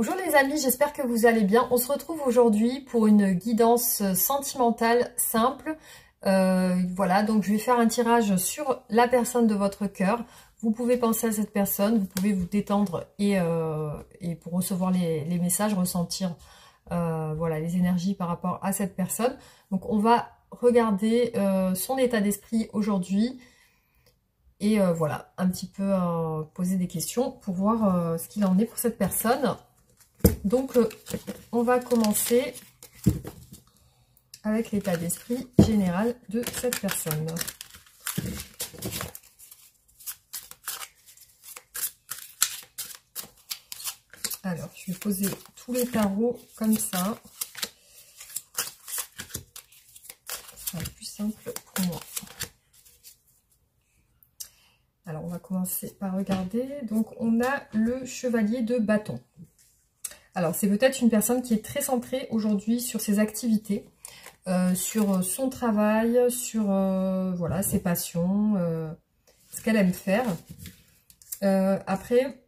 Bonjour les amis, j'espère que vous allez bien. On se retrouve aujourd'hui pour une guidance sentimentale simple. Voilà, donc je vais faire un tirage sur la personne de votre cœur. Vous pouvez penser à cette personne, vous pouvez vous détendre et pour recevoir les messages, ressentir voilà, les énergies par rapport à cette personne. Donc on va regarder son état d'esprit aujourd'hui. Et voilà, un petit peu poser des questions pour voir ce qu'il en est pour cette personne. Donc, on va commencer avec l'état d'esprit général de cette personne. Alors, je vais poser tous les tarots comme ça. Ce sera plus simple pour moi. Alors, on va commencer par regarder. Donc, on a le chevalier de bâton. Alors, c'est peut-être une personne qui est très centrée aujourd'hui sur ses activités, sur son travail, sur voilà, ses passions, ce qu'elle aime faire. Après,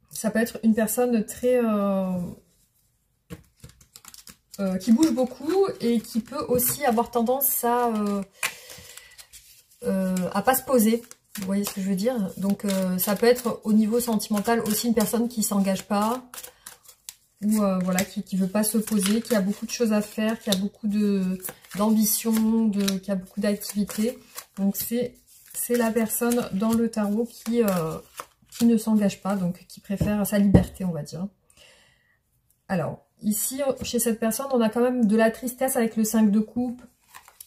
ça peut être une personne très qui bouge beaucoup et qui peut aussi avoir tendance à pas se poser. Vous voyez ce que je veux dire? Donc, ça peut être au niveau sentimental aussi une personne qui ne s'engage pas, ou voilà, qui ne veut pas se poser, qui a beaucoup de choses à faire, qui a beaucoup d'ambition, qui a beaucoup d'activités. Donc, c'est la personne dans le tarot qui ne s'engage pas, donc qui préfère sa liberté, on va dire. Alors, ici, chez cette personne, on a quand même de la tristesse avec le 5 de coupe,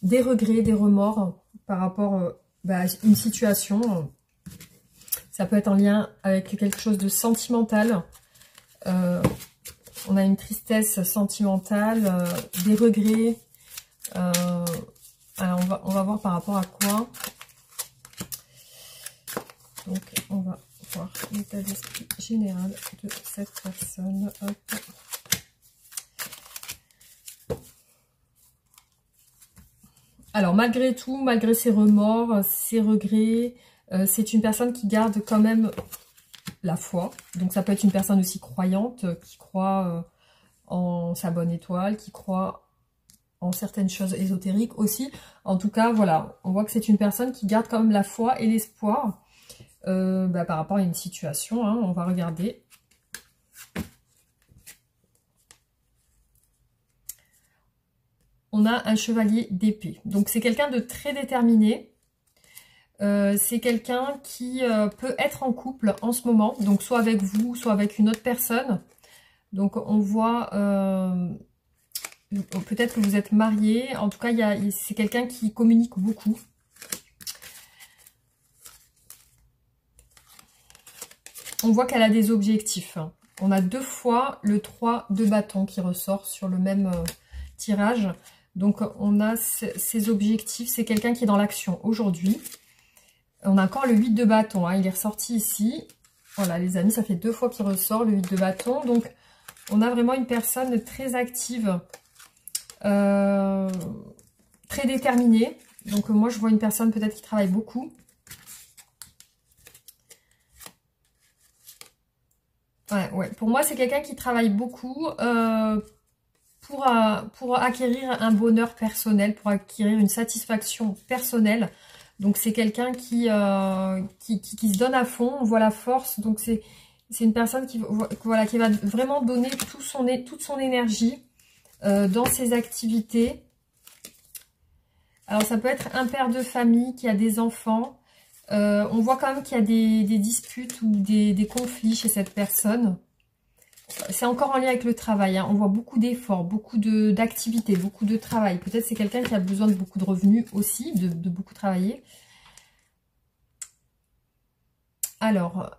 des regrets, des remords par rapport à une situation. Ça peut être en lien avec quelque chose de sentimental. On a une tristesse sentimentale, des regrets. Alors on va voir par rapport à quoi. Donc, on va voir l'état d'esprit général de cette personne. Hop. Alors, malgré tout, malgré ses remords, ses regrets, c'est une personne qui garde quand même la foi. Donc, ça peut être une personne aussi croyante, qui croit en sa bonne étoile, qui croit en certaines choses ésotériques aussi. En tout cas, voilà, on voit que c'est une personne qui garde quand même la foi et l'espoir par rapport à une situation. Hein, on va regarder. On a un chevalier d'épée. Donc, c'est quelqu'un de très déterminé. C'est quelqu'un qui peut être en couple en ce moment. Donc, soit avec vous, soit avec une autre personne. Donc, on voit... peut-être que vous êtes marié. En tout cas, c'est quelqu'un qui communique beaucoup. On voit qu'elle a des objectifs. On a deux fois le 3 de bâton qui ressort sur le même tirage. Donc, on a ces objectifs. C'est quelqu'un qui est dans l'action aujourd'hui. On a encore le 8 de bâton. Hein. Il est ressorti ici. Voilà, les amis, ça fait deux fois qu'il ressort, le 8 de bâton. Donc, on a vraiment une personne très active, très déterminée. Donc, moi, je vois une personne peut-être qui travaille beaucoup. Ouais. Pour moi, c'est quelqu'un qui travaille beaucoup pour acquérir un bonheur personnel, pour acquérir une satisfaction personnelle. Donc, c'est quelqu'un qui se donne à fond, on voit la force. Donc, c'est une personne qui va vraiment donner toute son énergie dans ses activités. Alors, ça peut être un père de famille qui a des enfants. On voit quand même qu'il y a des disputes ou des conflits chez cette personne. C'est encore en lien avec le travail. Hein. On voit beaucoup d'efforts, beaucoup d'activités, beaucoup de travail. Peut-être c'est quelqu'un qui a besoin de beaucoup de revenus aussi, de beaucoup travailler. Alors,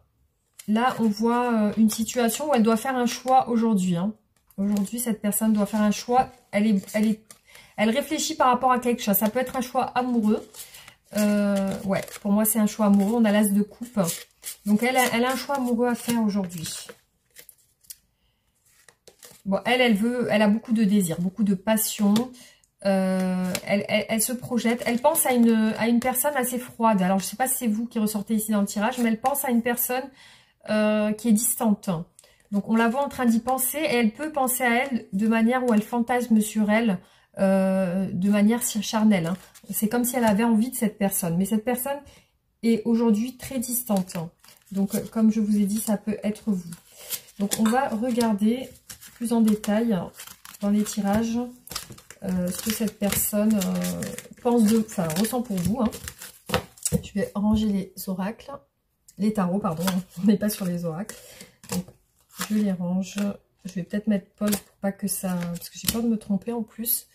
là, on voit une situation où elle doit faire un choix aujourd'hui. Hein. Aujourd'hui, cette personne doit faire un choix. Elle réfléchit par rapport à quelque chose. Ça peut être un choix amoureux. Ouais, pour moi, c'est un choix amoureux. On a l'as de coupe. Donc, elle a un choix amoureux à faire aujourd'hui. Bon, elle a beaucoup de désirs, beaucoup de passion. Elle se projette. Elle pense à une personne assez froide. Alors, je ne sais pas si c'est vous qui ressortez ici dans le tirage, mais elle pense à une personne qui est distante. Donc on la voit en train d'y penser et elle peut penser à elle de manière où elle fantasme sur elle, de manière charnelle. Hein. C'est comme si elle avait envie de cette personne. Mais cette personne est aujourd'hui très distante. Hein. Donc comme je vous ai dit, ça peut être vous. Donc on va regarder plus en détail dans les tirages ce que cette personne ressent pour vous. Hein. Je vais ranger les oracles, les tarots, pardon, on n'est pas sur les oracles. Donc, je les range. Je vais peut-être mettre pause pour pas que ça... Parce que j'ai peur de me tromper en plus.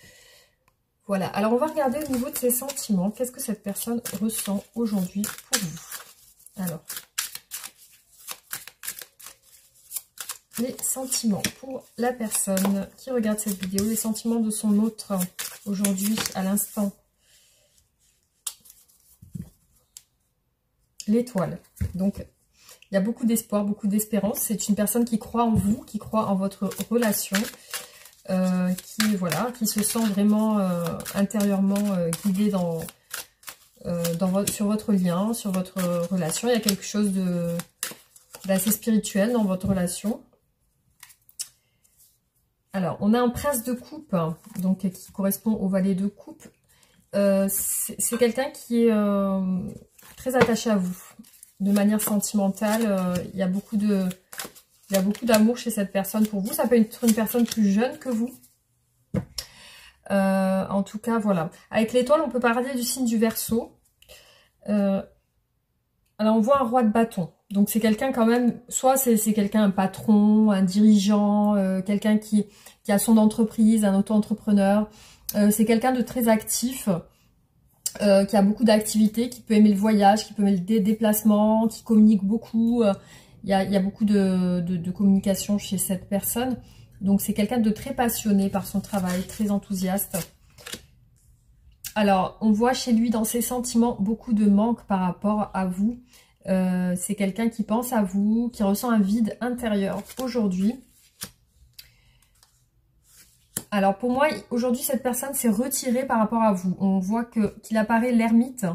Voilà, alors on va regarder au niveau de ses sentiments. Qu'est-ce que cette personne ressent aujourd'hui pour vous? Alors, les sentiments pour la personne qui regarde cette vidéo, les sentiments de son autre aujourd'hui, à l'instant. L'étoile. Donc, il y a beaucoup d'espoir, beaucoup d'espérance. C'est une personne qui croit en vous, qui croit en votre relation, qui se sent vraiment intérieurement guidée sur votre lien, sur votre relation. Il y a quelque chose d'assez spirituel dans votre relation. Alors, on a un prince de coupe, donc qui correspond au valet de coupe. C'est quelqu'un qui est très attaché à vous. De manière sentimentale, il y a beaucoup d'amour chez cette personne pour vous. Ça peut être une personne plus jeune que vous. En tout cas, voilà. Avec l'étoile, on peut parler du signe du Verseau. Alors, on voit un roi de bâton. Donc, c'est quelqu'un quand même, soit c'est quelqu'un, un patron, un dirigeant, quelqu'un qui a son entreprise, un auto-entrepreneur. C'est quelqu'un de très actif, qui a beaucoup d'activités, qui peut aimer le voyage, qui peut aimer le déplacement, qui communique beaucoup. Il y a beaucoup de communication chez cette personne. Donc, c'est quelqu'un de très passionné par son travail, très enthousiaste. Alors, on voit chez lui, dans ses sentiments, beaucoup de manque par rapport à vous. C'est quelqu'un qui pense à vous, qui ressent un vide intérieur aujourd'hui. Alors pour moi, aujourd'hui, cette personne s'est retirée par rapport à vous. On voit qu'il apparaît l'ermite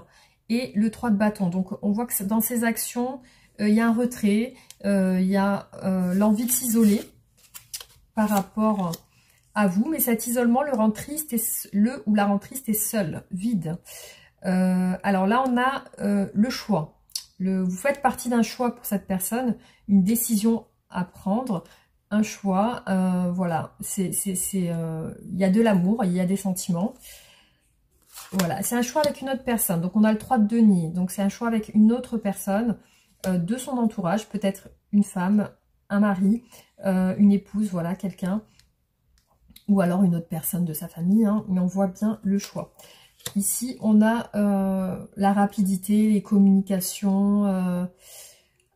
et le 3 de bâton. Donc on voit que dans ses actions, il y a un retrait, il y a l'envie de s'isoler par rapport à vous. Mais cet isolement le rend triste, ou la rend triste et seul, vide. Alors là, on a le choix. Vous faites partie d'un choix pour cette personne, une décision à prendre, un choix, voilà, il y a de l'amour, il y a des sentiments. Voilà, c'est un choix avec une autre personne. Donc on a le 3 de denier, donc c'est un choix avec une autre personne de son entourage, peut-être une femme, un mari, une épouse, voilà, quelqu'un, ou alors une autre personne de sa famille, hein, mais on voit bien le choix. Ici, on a la rapidité, les communications.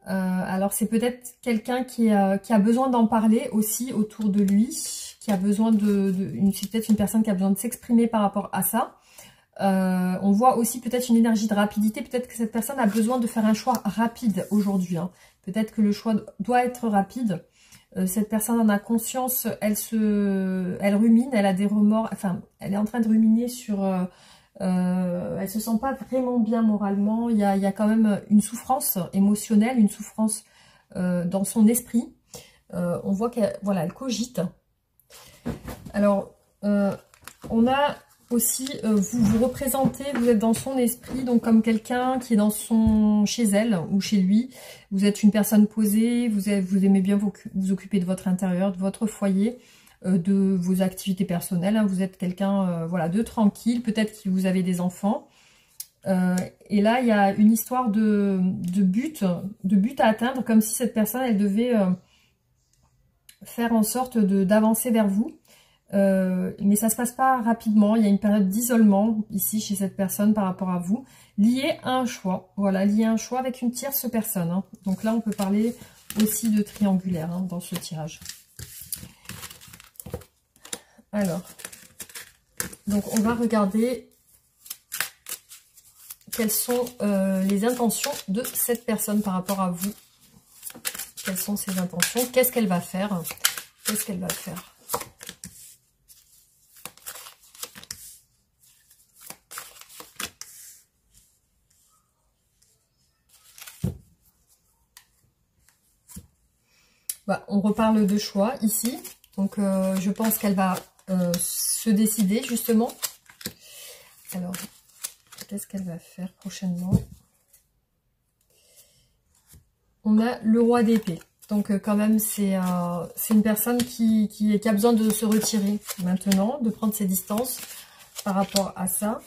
Alors, c'est peut-être quelqu'un qui a besoin d'en parler aussi autour de lui, qui a besoin c'est peut-être une personne qui a besoin de s'exprimer par rapport à ça. On voit aussi peut-être une énergie de rapidité. Peut-être que cette personne a besoin de faire un choix rapide aujourd'hui. Hein. Peut-être que le choix doit être rapide. Cette personne en a conscience, elle rumine, elle a des remords, enfin, elle est en train de ruminer sur... elle se sent pas vraiment bien moralement. Il y a quand même une souffrance émotionnelle, une souffrance dans son esprit. On voit qu'elle elle cogite. Alors, on a aussi, vous représentez, vous êtes dans son esprit, donc comme quelqu'un qui est chez elle ou chez lui. Vous êtes une personne posée, vous aimez bien vous occuper de votre intérieur, de votre foyer, de vos activités personnelles. Hein. Vous êtes quelqu'un voilà, de tranquille, peut-être que vous avez des enfants. Et là, il y a une histoire de but à atteindre, comme si cette personne, elle devait faire en sorte d'avancer vers vous. Mais ça se passe pas rapidement, il y a une période d'isolement ici chez cette personne par rapport à vous, liée à un choix, voilà, liée à un choix avec une tierce personne. Hein. Donc là, on peut parler aussi de triangulaire hein, dans ce tirage. Alors, donc on va regarder quelles sont les intentions de cette personne par rapport à vous. Quelles sont ses intentions? Qu'est-ce qu'elle va faire? Qu'est-ce qu'elle va faire? on reparle de choix ici. Donc, je pense qu'elle va se décider, justement. Alors, qu'est-ce qu'elle va faire prochainement? On a le roi d'épée. Donc, quand même, c'est une personne qui a besoin de se retirer maintenant, de prendre ses distances par rapport à ça.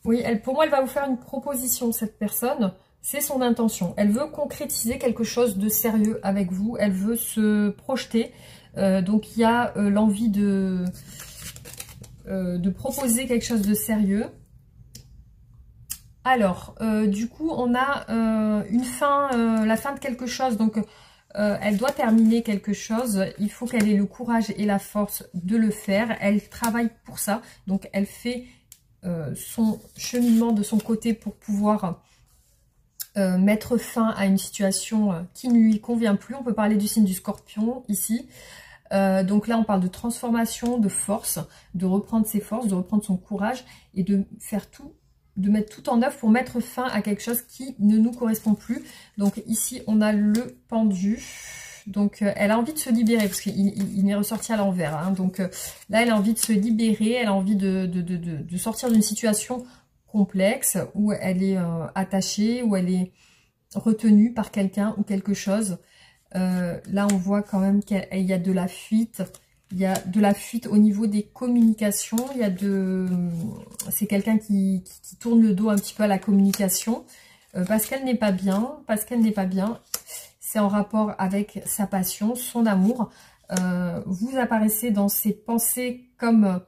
Oui, pour moi, elle va vous faire une proposition, cette personne. C'est son intention. Elle veut concrétiser quelque chose de sérieux avec vous. Elle veut se projeter. Donc, il y a l'envie de proposer quelque chose de sérieux. Alors, du coup, on a la fin de quelque chose. Donc, elle doit terminer quelque chose. Il faut qu'elle ait le courage et la force de le faire. Elle travaille pour ça. Donc, elle fait son cheminement de son côté pour pouvoir mettre fin à une situation qui ne lui convient plus. On peut parler du signe du Scorpion ici. Donc là, on parle de transformation, de force, de reprendre ses forces, de reprendre son courage et de faire tout, de mettre tout en œuvre pour mettre fin à quelque chose qui ne nous correspond plus. Donc ici, on a le pendu. Donc elle a envie de se libérer parce qu'il est ressorti à l'envers. Hein. Donc là, elle a envie de se libérer, elle a envie de sortir d'une situation complexe où elle est attachée, où elle est retenue par quelqu'un ou quelque chose. Là, on voit quand même qu'il y a de la fuite. Il y a de la fuite au niveau des communications. C'est quelqu'un qui tourne le dos un petit peu à la communication parce qu'elle n'est pas bien. C'est en rapport avec sa passion, son amour. Vous apparaissez dans ses pensées comme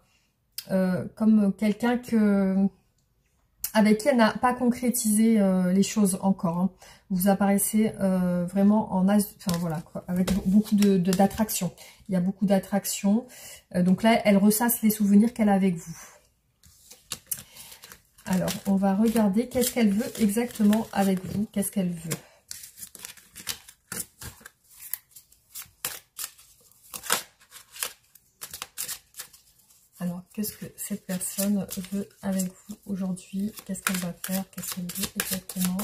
quelqu'un avec qui elle n'a pas concrétisé les choses encore. Hein. Vous apparaissez vraiment enfin voilà, quoi, avec beaucoup d'attraction. Il y a beaucoup d'attraction. Donc là, elle ressasse les souvenirs qu'elle a avec vous. Alors, on va regarder qu'est-ce qu'elle veut exactement avec vous. Qu'est-ce qu'elle veut? Alors, qu'est-ce que cette personne veut avec vous aujourd'hui? Qu'est-ce qu'elle va faire? Qu'est-ce qu'elle veut exactement?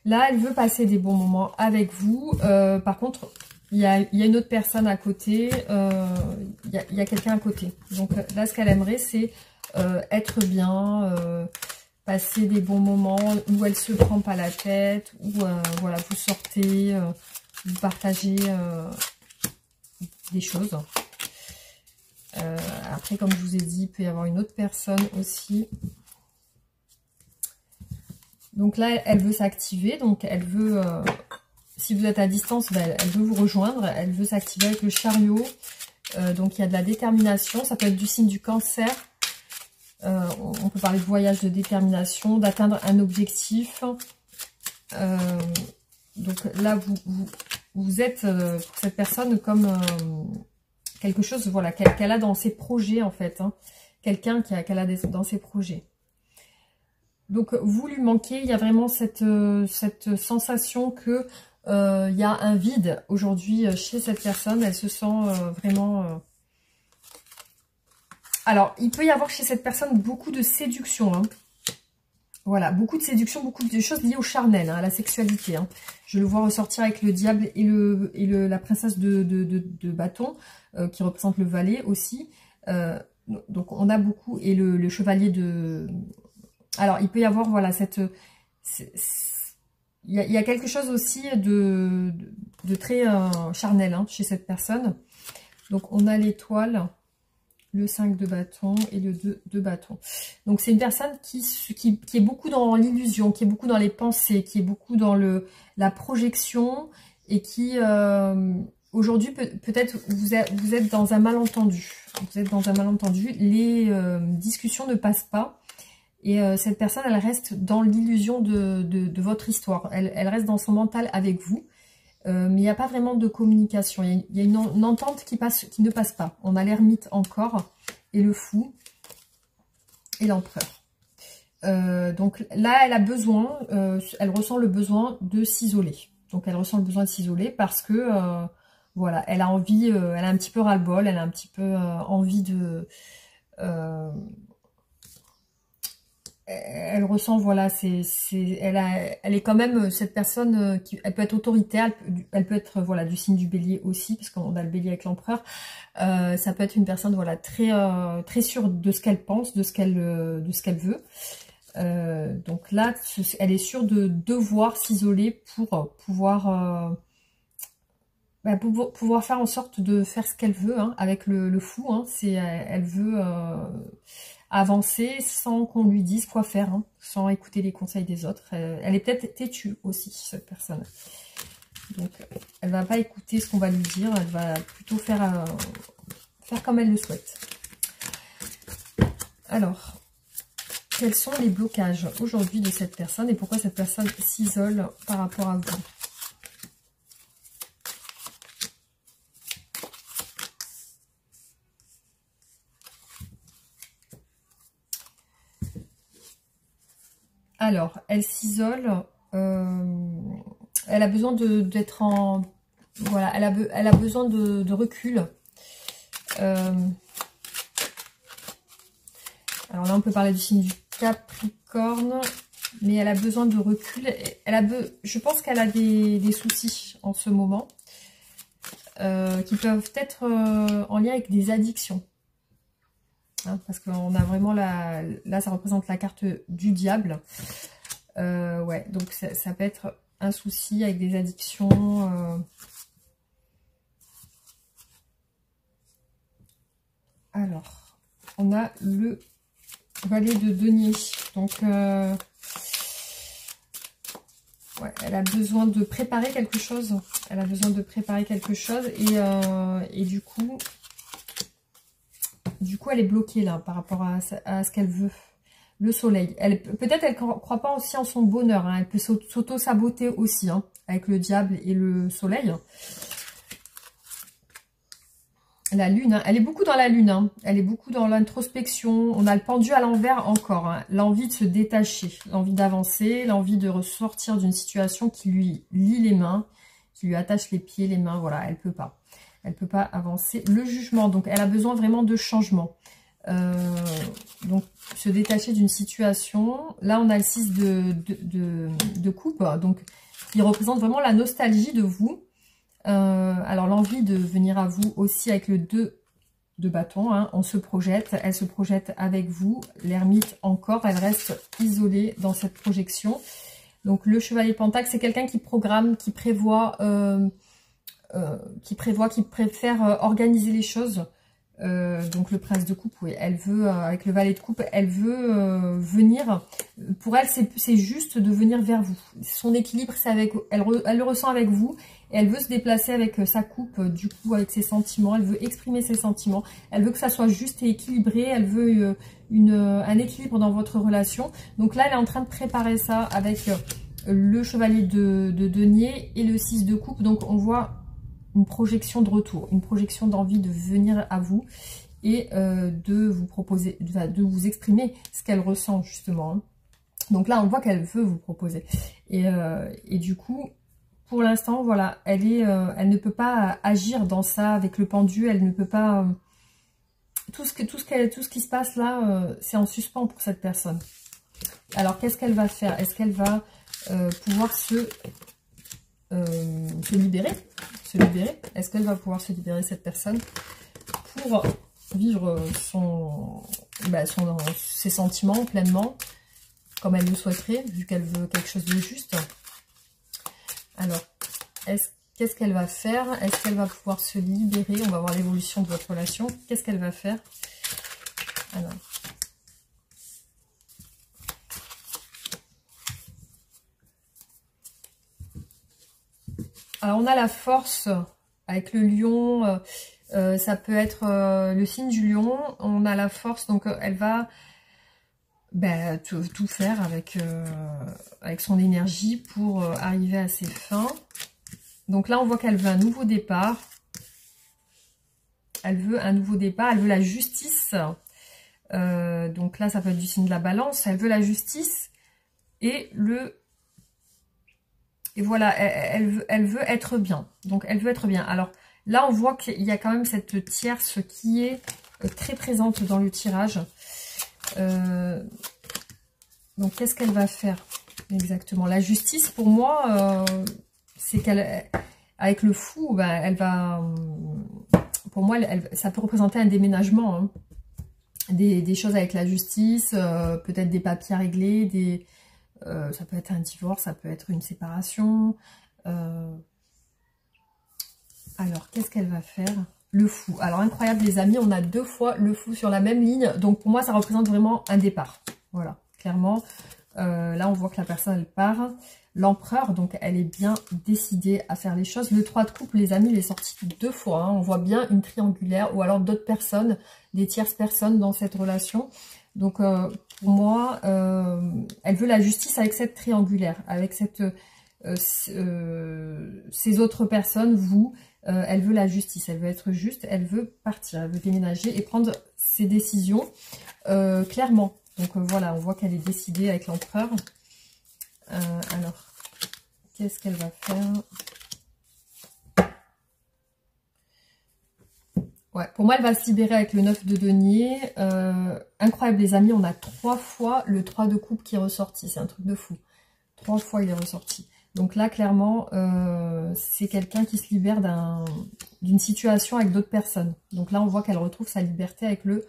Là, elle veut passer des bons moments avec vous. Par contre, il y a une autre personne à côté. Il y a quelqu'un à côté. Donc là, ce qu'elle aimerait, c'est être bien, passer des bons moments où elle se prend pas la tête, où voilà, vous sortez, vous partagez des choses. Après, comme je vous ai dit, il peut y avoir une autre personne aussi. Donc là, elle veut s'activer, donc elle veut, si vous êtes à distance, ben, elle veut vous rejoindre, elle veut s'activer avec le chariot. Donc il y a de la détermination, ça peut être du signe du Cancer. On peut parler de voyage, de détermination, d'atteindre un objectif. Donc là, vous êtes pour cette personne comme quelque chose, voilà, qu'elle a dans ses projets en fait. Hein. Quelqu'un qu'elle a dans ses projets. Donc, vous lui manquez, il y a vraiment cette sensation que il y a un vide aujourd'hui chez cette personne. Elle se sent vraiment... Alors, il peut y avoir chez cette personne beaucoup de séduction. Hein. Voilà, beaucoup de séduction, beaucoup de choses liées au charnel, hein, à la sexualité. Hein. Je le vois ressortir avec le diable et la princesse de bâton, qui représente le valet aussi. Donc, on a beaucoup... Et le chevalier de... Alors, il peut y avoir, voilà, il y a quelque chose aussi de très charnel hein, chez cette personne. Donc, on a l'étoile, le 5 de bâton et le 2 de bâton. Donc, c'est une personne qui est beaucoup dans l'illusion, qui est beaucoup dans les pensées, qui est beaucoup dans la projection et qui, aujourd'hui, peut-être, vous êtes dans un malentendu. Vous êtes dans un malentendu. Les discussions ne passent pas. Et cette personne, elle reste dans l'illusion de votre histoire. Elle reste dans son mental avec vous. mais il n'y a pas vraiment de communication. Il y a une entente qui ne passe pas. On a l'ermite encore, et le fou, et l'empereur. Donc là, elle a besoin, elle ressent le besoin de s'isoler. Donc elle ressent le besoin de s'isoler parce que, voilà, elle a envie, elle a un petit peu ras-le-bol, elle a un petit peu envie de... elle ressent, voilà, elle est quand même cette personne qui, elle peut être autoritaire, elle peut être, voilà, du signe du bélier aussi, parce qu'on a le bélier avec l'empereur. Ça peut être une personne, voilà, très sûre de ce qu'elle pense, de ce qu'elle veut. Donc là, elle est sûre de devoir s'isoler pour pouvoir pouvoir faire en sorte de faire ce qu'elle veut, hein, avec le fou. Hein, elle veut avancer sans qu'on lui dise quoi faire, hein, sans écouter les conseils des autres. Elle est peut-être têtue aussi, cette personne. Donc, elle va pas écouter ce qu'on va lui dire, elle va plutôt faire comme elle le souhaite. Alors, quels sont les blocages aujourd'hui de cette personne et pourquoi cette personne s'isole par rapport à vous? Alors, elle s'isole, elle a besoin d'être en... Voilà, elle a besoin de recul. Alors là, on peut parler du signe du Capricorne, mais elle a besoin de recul. Je pense qu'elle a des soucis en ce moment, qui peuvent être en lien avec des addictions. Hein, parce qu'on a vraiment là, ça représente la carte du diable. Ouais, donc ça peut être un souci avec des addictions. Alors, on a le valet de denier. Donc, ouais, elle a besoin de préparer quelque chose. Elle a besoin de préparer quelque chose et du coup, elle est bloquée là par rapport à ce qu'elle veut. Le soleil. Peut-être elle ne croit pas aussi en son bonheur. Hein. Elle peut s'auto-saboter aussi, hein, avec le diable et le soleil. La lune, hein. Elle est beaucoup dans la lune. Hein. Elle est beaucoup dans l'introspection. On a le pendu à l'envers encore. Hein. L'envie de se détacher, l'envie d'avancer, l'envie de ressortir d'une situation qui lui lie les mains, qui lui attache les pieds, les mains. Voilà, elle peut pas. Elle peut pas avancer. Le jugement, donc elle a besoin vraiment de changement. Donc se détacher d'une situation. Là on a le 6 de coupe, donc il représente vraiment la nostalgie de vous. Alors l'envie de venir à vous aussi avec le 2 de bâton, hein. On se projette, elle se projette avec vous. L'ermite encore, elle reste isolée dans cette projection. Donc le chevalier pentacle, c'est quelqu'un qui programme, qui prévoit, qui préfère organiser les choses. Donc le prince de coupe, oui, elle veut, avec le valet de coupe, elle veut venir, pour elle c'est juste de venir vers vous. Son équilibre, c'est avec, elle le ressent avec vous, et elle veut se déplacer avec sa coupe, du coup avec ses sentiments, elle veut exprimer ses sentiments, elle veut que ça soit juste et équilibré, elle veut un équilibre dans votre relation. Donc là elle est en train de préparer ça avec le chevalier de denier et le 6 de coupe, donc on voit une projection de retour, une projection d'envie de venir à vous et de vous proposer, de vous exprimer ce qu'elle ressent justement. Donc là, on voit qu'elle veut vous proposer. Et du coup, pour l'instant, voilà, elle ne peut pas agir dans ça avec le pendu, elle ne peut pas... tout ce qui se passe là, c'est en suspens pour cette personne. Alors, qu'est-ce qu'elle va faire? Est-ce qu'elle va pouvoir se libérer? Est-ce qu'elle va pouvoir se libérer, cette personne, pour vivre ses sentiments pleinement, comme elle le souhaiterait, vu qu'elle veut quelque chose de juste? Alors, qu'est-ce qu'elle va faire? Est-ce qu'elle va pouvoir se libérer? On va voir l'évolution de votre relation. Qu'est-ce qu'elle va faire? Alors, on a la force avec le lion, ça peut être le signe du lion. On a la force, donc elle va tout faire avec son énergie pour arriver à ses fins. Donc là, on voit qu'elle veut un nouveau départ. Elle veut un nouveau départ. Elle veut la justice. Donc là, ça peut être du signe de la balance. Elle veut la justice. Et voilà, elle veut être bien. Donc, elle veut être bien. Alors, là, on voit qu'il y a quand même cette tierce qui est très présente dans le tirage. Donc, qu'est-ce qu'elle va faire exactement? La justice, pour moi, c'est qu'elle, avec le fou, ben, elle va... Pour moi, ça peut représenter un déménagement. Hein. Des choses avec la justice, peut-être des papiers à régler, ça peut être un divorce, ça peut être une séparation. Alors, qu'est-ce qu'elle va faire? Le fou. Alors, incroyable, les amis, on a 2 fois le fou sur la même ligne. Donc, pour moi, ça représente vraiment un départ. Voilà, clairement. Là, on voit que la personne, elle part. L'empereur, donc, elle est bien décidée à faire les choses. Le 3 de coupe, les amis, il est sorti 2 fois. Hein. On voit bien une triangulaire ou alors d'autres personnes, des tierces personnes dans cette relation. Donc, pour moi, elle veut la justice avec cette triangulaire, avec ces autres personnes, vous, elle veut la justice, elle veut être juste, elle veut partir, elle veut déménager et prendre ses décisions clairement. Donc voilà, on voit qu'elle est décidée avec l'empereur. Alors, qu'est-ce qu'elle va faire? Ouais, pour moi, elle va se libérer avec le 9 de denier. Incroyable, les amis, on a 3 fois le 3 de coupe qui est ressorti. C'est un truc de fou. 3 fois, il est ressorti. Donc là, clairement, c'est quelqu'un qui se libère d'une situation avec d'autres personnes. Donc là, on voit qu'elle retrouve sa liberté avec le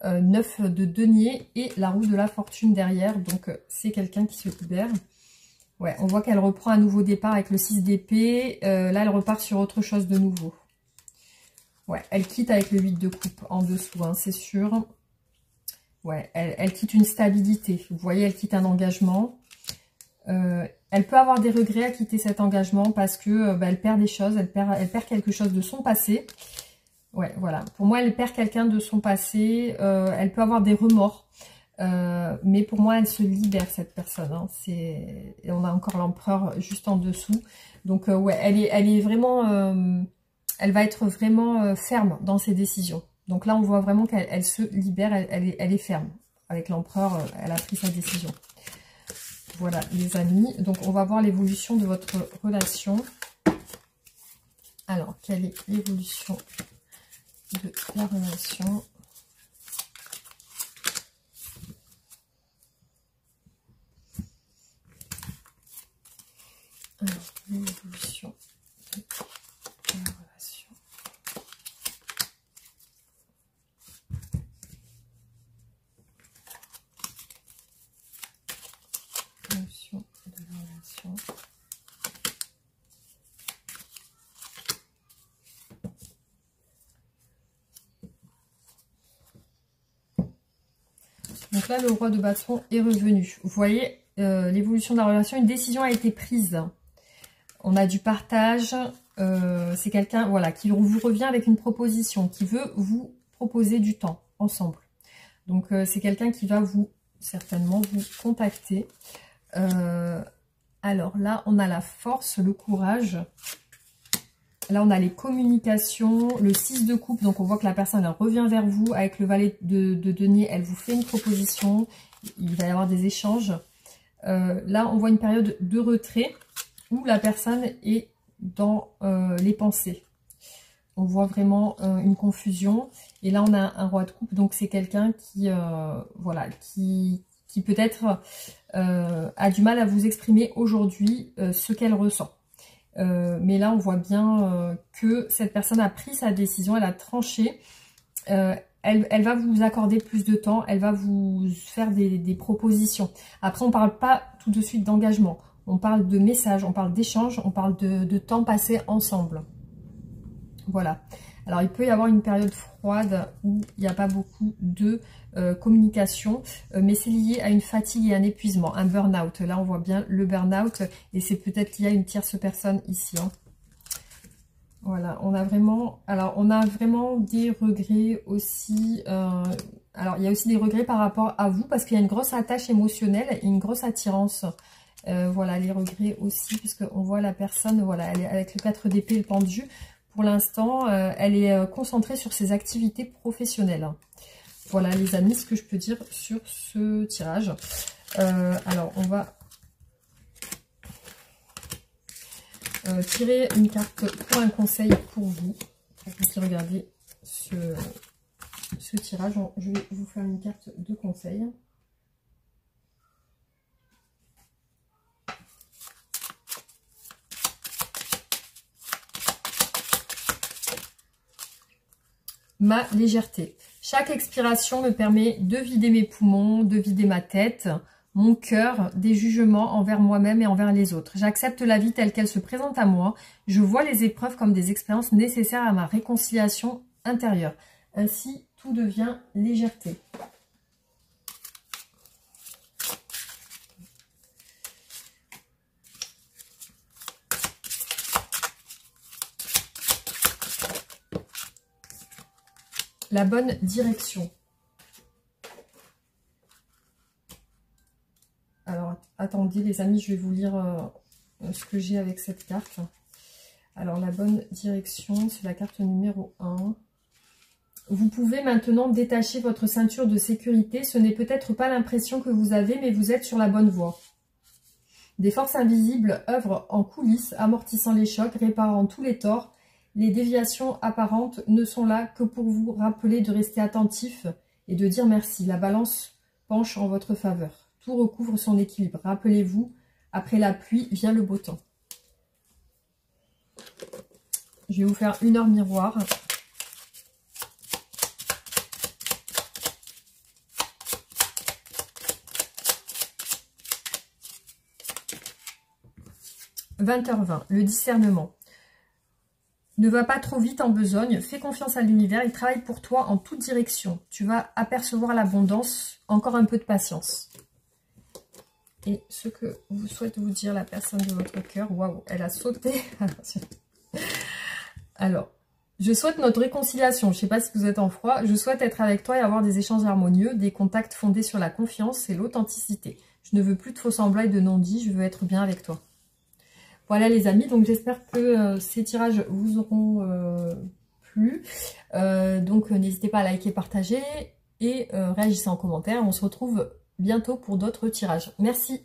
9 de denier et la roue de la fortune derrière. Donc, c'est quelqu'un qui se libère. Ouais, on voit qu'elle reprend un nouveau départ avec le 6 d'épée. Là, elle repart sur autre chose de nouveau. Ouais, elle quitte avec le 8 de coupe en dessous, hein, c'est sûr. Ouais, elle quitte une stabilité. Vous voyez, elle quitte un engagement. Elle peut avoir des regrets à quitter cet engagement parce que elle perd des choses, elle perd quelque chose de son passé. Ouais, voilà. Pour moi, elle perd quelqu'un de son passé. Elle peut avoir des remords. Mais pour moi, elle se libère, cette personne. Hein. Et on a encore l'empereur juste en dessous. Donc, ouais, elle est vraiment... elle va être vraiment ferme dans ses décisions. Donc là, on voit vraiment qu'elle se libère, elle est ferme. Avec l'empereur, elle a pris sa décision. Voilà, les amis. Donc, on va voir l'évolution de votre relation. Alors, quelle est l'évolution de la relation? Alors, l'évolution de la relation. L'évolution de la relation. Donc là, le roi de bâton est revenu. Vous voyez, l'évolution de la relation, une décision a été prise. On a du partage. C'est quelqu'un, voilà, qui vous revient avec une proposition, qui veut vous proposer du temps ensemble. Donc, c'est quelqu'un qui va certainement vous contacter. Alors là, on a la force, le courage. Là, on a les communications, le 6 de coupe. Donc, on voit que la personne elle revient vers vous avec le valet de denier. Elle vous fait une proposition. Il va y avoir des échanges. Là, on voit une période de retrait où la personne est dans les pensées. On voit vraiment une confusion. Et là, on a un roi de coupe. Donc, c'est quelqu'un qui, voilà, qui peut-être a du mal à vous exprimer aujourd'hui ce qu'elle ressent. Mais là, on voit bien que cette personne a pris sa décision, elle a tranché. Elle va vous accorder plus de temps, elle va vous faire des propositions. Après, on ne parle pas tout de suite d'engagement. On parle de messages, on parle d'échanges, on parle de temps passé ensemble. Voilà. Alors, il peut y avoir une période froide où il n'y a pas beaucoup de communication, mais c'est lié à une fatigue et un épuisement, un burn-out. Là, on voit bien le burn-out et c'est peut-être lié à une tierce personne ici. Hein. Voilà, on a vraiment des regrets aussi. Alors, il y a aussi des regrets par rapport à vous parce qu'il y a une grosse attache émotionnelle et une grosse attirance. Voilà, les regrets aussi, puisqu'on voit la personne, voilà, elle est avec le 4 d'épée et le pendu. Pour l'instant, elle est concentrée sur ses activités professionnelles. Voilà les amis, ce que je peux dire sur ce tirage. Alors, on va tirer une carte pour un conseil pour vous. Pour vous qui regardez ce tirage, je vais vous faire une carte de conseil. Ma légèreté. Chaque expiration me permet de vider mes poumons, de vider ma tête, mon cœur, des jugements envers moi-même et envers les autres. J'accepte la vie telle qu'elle se présente à moi. Je vois les épreuves comme des expériences nécessaires à ma réconciliation intérieure. Ainsi, tout devient légèreté. La bonne direction. Alors, attendez les amis, je vais vous lire ce que j'ai avec cette carte. Alors, la bonne direction, c'est la carte numéro 1. Vous pouvez maintenant détacher votre ceinture de sécurité. Ce n'est peut-être pas l'impression que vous avez, mais vous êtes sur la bonne voie. Des forces invisibles œuvrent en coulisses, amortissant les chocs, réparant tous les torts. Les déviations apparentes ne sont là que pour vous rappeler de rester attentif et de dire merci. La balance penche en votre faveur. Tout recouvre son équilibre. Rappelez-vous, après la pluie vient le beau temps. Je vais vous faire une heure miroir. « 20h20, le discernement. Ne va pas trop vite en besogne, fais confiance à l'univers, il travaille pour toi en toute direction. Tu vas apercevoir l'abondance, encore un peu de patience. » Et ce que vous souhaite vous dire la personne de votre cœur, waouh, elle a sauté. Alors, je souhaite notre réconciliation, je ne sais pas si vous êtes en froid, je souhaite être avec toi et avoir des échanges harmonieux, des contacts fondés sur la confiance et l'authenticité. Je ne veux plus de faux semblants et de non-dits, je veux être bien avec toi. Voilà les amis, donc j'espère que ces tirages vous auront plu. Donc n'hésitez pas à liker, partager et réagissez en commentaire. On se retrouve bientôt pour d'autres tirages. Merci.